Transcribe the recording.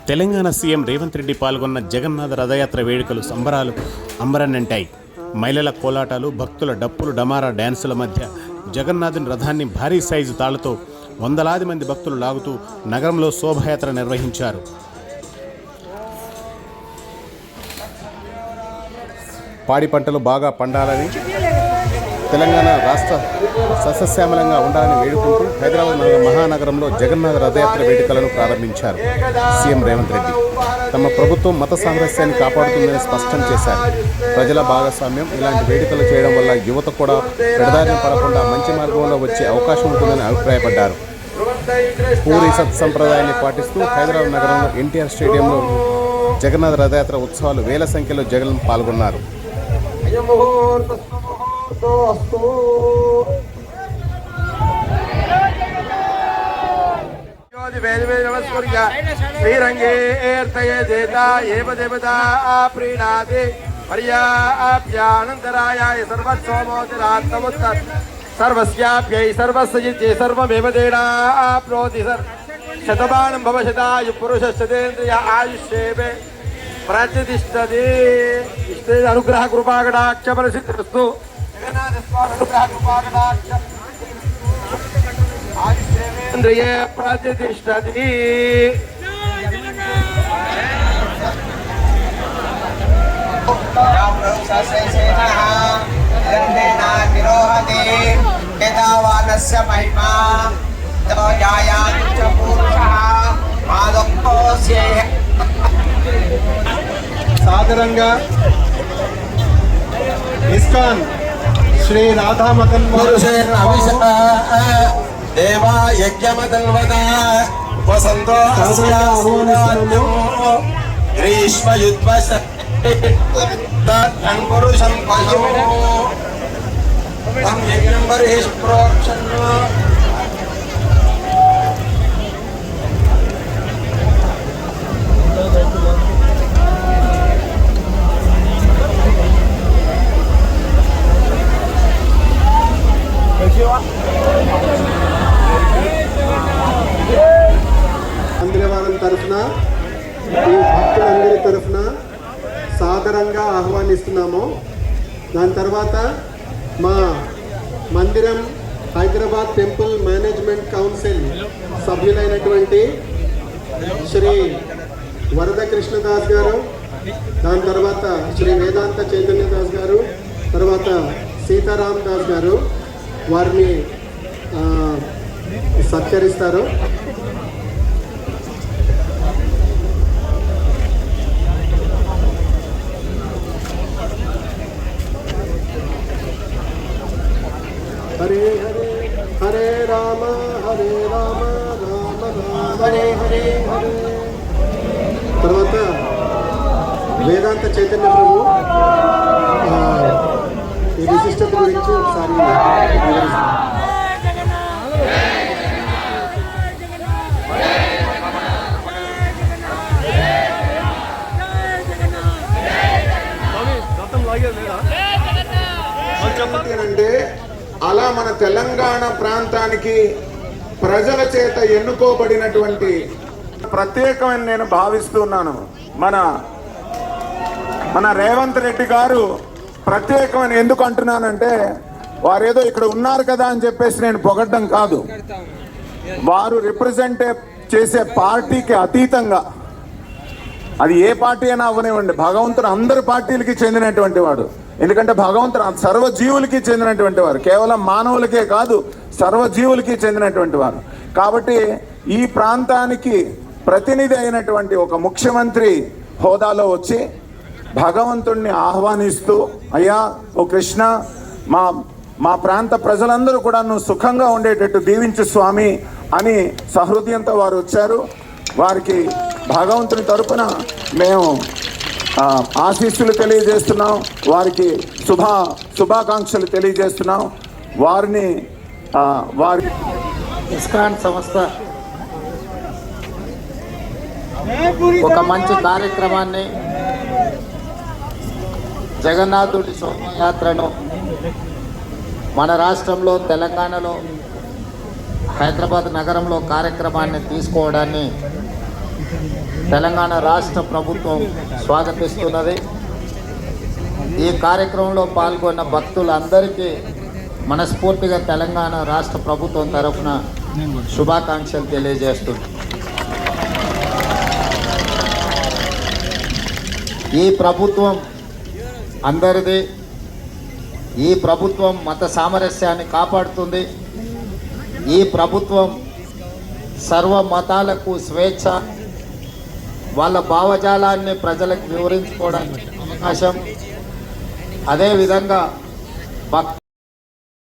Telangana CM Revanth Reddy పాల్గొన్న జగన్నాథ రథయాత్ర వేడుకలు సంబరాలు అంబరన్నంటాయి. మహిళల కోలాటాలు, భక్తుల డప్పులు, డమారా డ్యాన్సుల మధ్య జగన్నాథుని రథాన్ని భారీ సైజు తాళ్లతో వందలాది మంది భక్తులు లాగుతూ నగరంలో శోభాయాత్ర నిర్వహించారు. పాడి పంటలు బాగా పండాలని, తెలంగాణ రాష్ట్ర సస్యశ్యామలంగా ఉండాలని వేడుకుంటూ హైదరాబాద్ మహానగరంలో జగన్నాథ రథయాత్ర వేడుకలను ప్రారంభించారు. సీఎం రేవంత్ రెడ్డి తమ ప్రభుత్వం మత సామరస్యాన్ని కాపాడుతుందని స్పష్టం చేశారు. ప్రజల భాగస్వామ్యం, ఇలాంటి వేడుకలు చేయడం వల్ల యువత కూడా పెడదారిన పడకుండా మంచి మార్గంలో వచ్చే అవకాశం ఉంటుందని అభిప్రాయపడ్డారు. పూరి సత్సంప్రదాయాన్ని పాటిస్తూ హైదరాబాద్ నగరంలో ఎన్టీఆర్ స్టేడియంలో జగన్నాథ రథయాత్ర ఉత్సవాలు వేల సంఖ్యలో జగన్ పాల్గొన్నారు. सर्वस्याप्यै सर्वस्यजित्यै सर्वमेव देणाप्नोति शतमानं भवशतायु पुरुषशतेन्द्रिय आयुष्येवे प्रतिष्ठति. इष्टे अनुग्रह कृपाकटाक्ष परिसिद्धिस्तु. जगन्नाथ स्वामी अनुग्रह कृपाकटाक्ष आयुष्येवेन्द्रिये प्रतिष्ठति. वेदावानस्य महिमा जायाच पुरुषः मादोस्य सादरंगा इस्कान श्री राधा मदन देवा यज्ञमदन्वदा वसंतो ग्रीष्म युद्ध पुरुषं पयो हम एक नंबर है प्रोक्षण అందరి తరఫున ఈ భక్తులందరి తరఫున సాదరంగా ఆహ్వానిస్తున్నాము. దాని తర్వాత మా మందిరం హైదరాబాద్ టెంపుల్ మేనేజ్మెంట్ కౌన్సిల్ సభ్యులైనటువంటి శ్రీ వరద కృష్ణదాస్ గారు, దాని తర్వాత శ్రీ వేదాంత చైతన్య దాస్ గారు, తర్వాత సీతారాం దాస్ గారు వారిని సత్కరిస్తారు. హరే హరే హరే రామ రామ రామ హరే హరే హరే. తర్వాత వేదాంత చైతన్య ప్రభు ఈ విశిష్టత గురించి ఒకసారి వివరిస్తారు. అంటే అలా మన తెలంగాణ ప్రాంతానికి ప్రజల చేత ఎన్నుకోబడినటువంటి ప్రత్యేకమైన నేను భావిస్తున్నాను. మన రేవంత్ రెడ్డి గారు ప్రత్యేకమైన ఎందుకు అంటున్నానంటే, వారేదో ఇక్కడ ఉన్నారు కదా అని చెప్పేసి నేను పొగడ్డం కాదు. వారు రిప్రజెంట్ చేసే పార్టీకి అతీతంగా, అది ఏ పార్టీ అయినా అవనివ్వండి, భగవంతుడు అందరి పార్టీలకి చెందినటువంటి వాడు. ఎందుకంటే భగవంతుడు సర్వజీవులకి చెందినటువంటి వారు, కేవలం మానవులకే కాదు సర్వజీవులకి చెందినటువంటి వారు. కాబట్టి ఈ ప్రాంతానికి ప్రతినిధి అయినటువంటి ఒక ముఖ్యమంత్రి హోదాలో వచ్చి భగవంతుడిని ఆహ్వానిస్తూ, అయ్యా ఓ కృష్ణ, మా ప్రాంత ప్రజలందరూ కూడా నువ్వు సుఖంగా ఉండేటట్టు దీవించు స్వామి అని సహృదయంతో వారు వచ్చారు. వారికి భగవంతుని తరపున మేము ఆశీస్సులు తెలియజేస్తున్నాం, వారికి శుభాకాంక్షలు తెలియజేస్తున్నాం. వారి ఇస్కాన్ సంస్థ ఒక మంచి కార్యక్రమాన్ని, జగన్నాథుడి శోభాయాత్రను మన రాష్ట్రంలో తెలంగాణలో హైదరాబాద్ నగరంలో కార్యక్రమాన్ని తీసుకోవడాన్ని తెలంగాణ రాష్ట్ర ప్రభుత్వం స్వాగతిస్తున్నది. ఈ కార్యక్రమంలో పాల్గొన్న భక్తులందరికీ మనస్ఫూర్తిగా తెలంగాణ రాష్ట్ర ప్రభుత్వం తరఫున శుభాకాంక్షలు తెలియజేస్తుంది. ఈ ప్రభుత్వం అందరిది. ఈ ప్రభుత్వం మత సామరస్యాన్ని కాపాడుతుంది. ఈ ప్రభుత్వం సర్వ మతాలకు స్వేచ్ఛ, వాళ్ళ భావజాలాన్ని ప్రజలకు వివరించుకోవడానికి అవకాశం, అదేవిధంగా